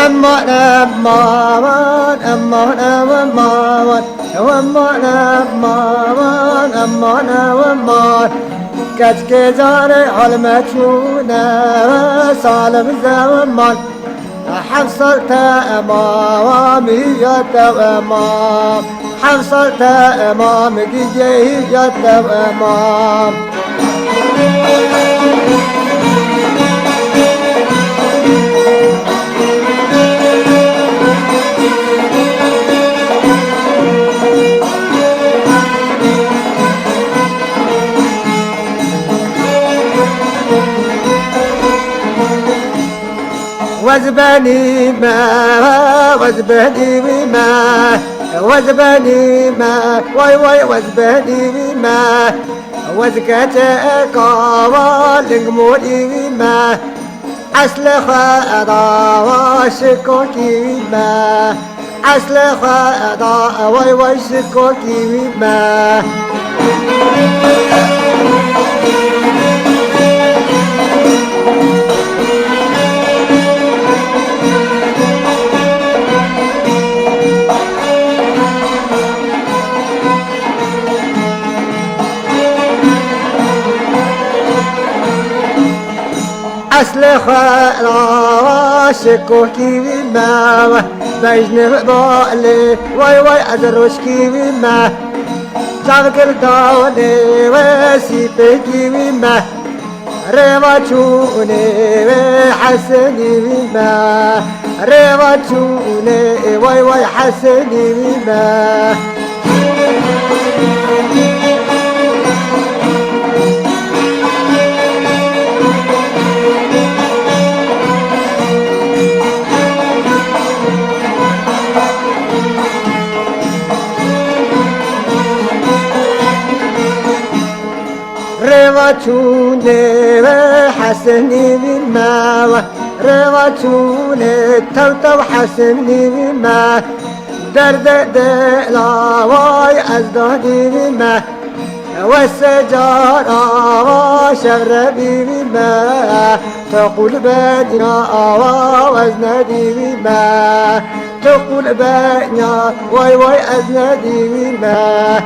Aman aman aman aman aman aman aman aman Kaç gecare halmetune salim zaman حصلت أمامي يا أمام حصلت أمامك يا أمام وزبني ما وزبني ما وزبني ما واي واي وزبني ما وزكت قوال مولي ما أصل خدا وشكوكي ما أصل خدا واي واي شكوكي ما أصل خلا شكوكي بما بجنب بالي واي واي أدرشكي بما جاكر دوني وسيبكي بما ريواتشوني وحسني بما ريواتشوني واي واي حسني بما رواچونه حسني بما رواچونه تو حسني بما درد دلاوي ازدادي بما والسجارة وشربي بما تقول بدنا وازندي بما تقول بدنا واي واي ازندي بما